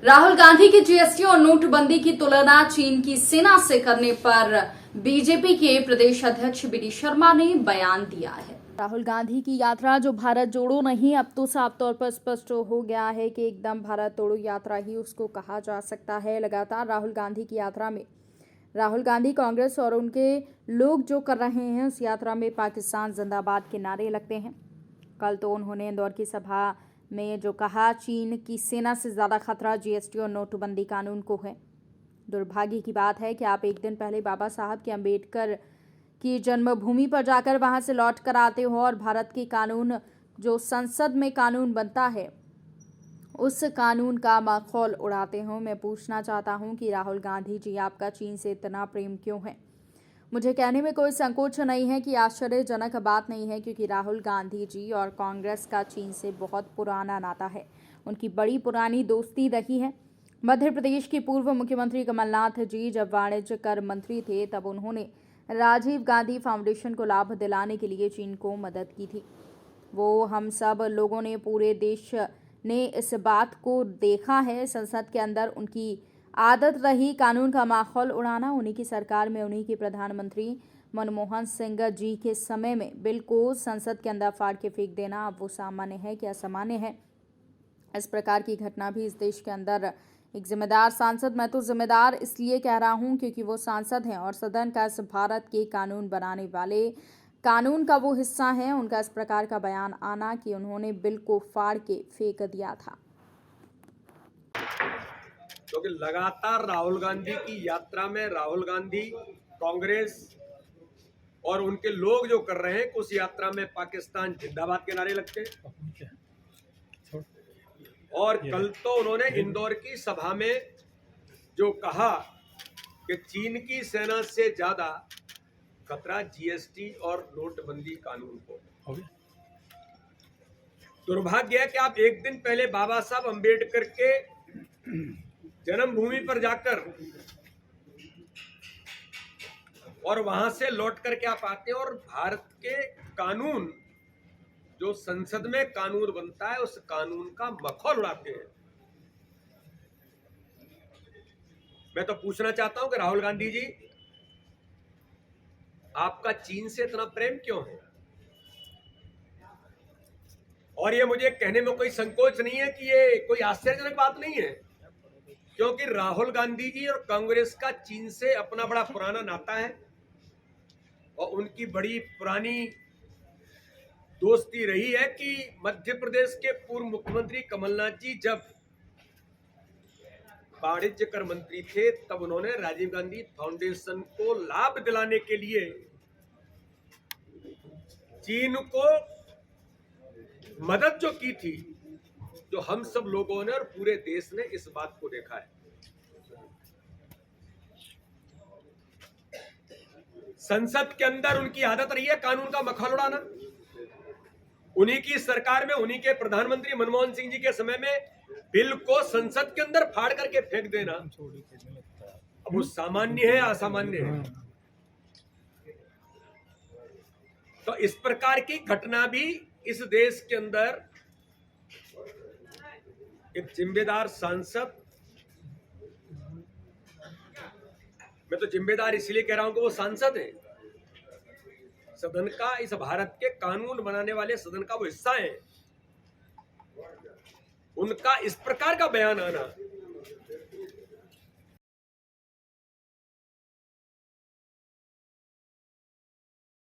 राहुल गांधी की जीएसटी और नोटबंदी की तुलना चीन की सेना से करने पर बीजेपी के प्रदेश अध्यक्ष बी.डी. शर्मा ने बयान दिया है। राहुल गांधी की यात्रा जो भारत जोड़ो नहीं, अब तो साफ तौर पर स्पष्ट हो गया है कि एकदम भारत तोड़ो यात्रा ही उसको कहा जा सकता है। लगातार राहुल गांधी की यात्रा में राहुल गांधी, कांग्रेस और उनके लोग जो कर रहे हैं, उस यात्रा में पाकिस्तान जिंदाबाद के नारे लगते हैं। कल तो उन्होंने इंदौर की सभा में जो कहा, चीन की सेना से ज़्यादा खतरा जीएसटी और नोटबंदी कानून को है। दुर्भाग्य की बात है कि आप एक दिन पहले बाबा साहब के अम्बेडकर की जन्मभूमि पर जाकर वहां से लौट कर आते हो और भारत के कानून जो संसद में कानून बनता है, उस कानून का मखौल उड़ाते हो। मैं पूछना चाहता हूं कि राहुल गांधी जी, आपका चीन से इतना प्रेम क्यों है? मुझे कहने में कोई संकोच नहीं है कि आश्चर्यजनक बात नहीं है, क्योंकि राहुल गांधी जी और कांग्रेस का चीन से बहुत पुराना नाता है। उनकी बड़ी पुरानी दोस्ती रही है। मध्य प्रदेश के पूर्व मुख्यमंत्री कमलनाथ जी जब वाणिज्य कर मंत्री थे, तब उन्होंने राजीव गांधी फाउंडेशन को लाभ दिलाने के लिए चीन को मदद की थी। वो हम सब लोगों ने, पूरे देश ने इस बात को देखा है। संसद के अंदर उनकी आदत रही कानून का माहौल उड़ाना। उन्हीं की सरकार में उन्हीं के प्रधानमंत्री मनमोहन सिंह जी के समय में बिल को संसद के अंदर फाड़ के फेंक देना, अब वो सामान्य है कि असामान्य है? इस प्रकार की घटना भी इस देश के अंदर एक जिम्मेदार सांसद, मैं तो जिम्मेदार इसलिए कह रहा हूं क्योंकि वो सांसद हैं और सदन का, इस भारत के कानून बनाने वाले कानून का वो हिस्सा है, उनका इस प्रकार का बयान आना कि उन्होंने बिल को फाड़ के फेंक दिया था। क्योंकि लगातार राहुल गांधी की यात्रा में राहुल गांधी, कांग्रेस और उनके लोग जो कर रहे हैं, उस यात्रा में पाकिस्तान जिंदाबाद के नारे लगते हैं। और कल तो उन्होंने इंदौर की सभा में जो कहा कि चीन की सेना से ज्यादा खतरा जीएसटी और नोटबंदी कानून को। दुर्भाग्य है कि आप एक दिन पहले बाबा साहब अम्बेडकर के जन्मभूमि पर जाकर और वहां से लौट करके आप आते हैं और भारत के कानून, जो संसद में कानून बनता है, उस कानून का मखौल उड़ाते हैं। मैं तो पूछना चाहता हूं कि राहुल गांधी जी, आपका चीन से इतना प्रेम क्यों है? और ये मुझे कहने में कोई संकोच नहीं है कि ये कोई आश्चर्यजनक बात नहीं है, क्योंकि राहुल गांधी जी और कांग्रेस का चीन से अपना बड़ा पुराना नाता है और उनकी बड़ी पुरानी दोस्ती रही है कि मध्य प्रदेश के पूर्व मुख्यमंत्री कमलनाथ जी जब वाणिज्य कर मंत्री थे, तब उन्होंने राजीव गांधी फाउंडेशन को लाभ दिलाने के लिए चीन को मदद जो की थी, जो हम सब लोगों ने और पूरे देश ने इस बात को देखा है। संसद के अंदर उनकी आदत रही है कानून का मखौल उड़ाना। उन्हीं की सरकार में, उन्हीं के प्रधानमंत्री मनमोहन सिंह जी के समय में बिल को संसद के अंदर फाड़ करके फेंक देना, अब वो सामान्य है, असामान्य है? तो इस प्रकार की घटना भी इस देश के अंदर एक जिम्मेदार सांसद, मैं तो जिम्मेदार इसलिए कह रहा हूं कि वो सांसद है, सदन का, इस भारत के कानून बनाने वाले सदन का वो हिस्सा है, उनका इस प्रकार का बयान आना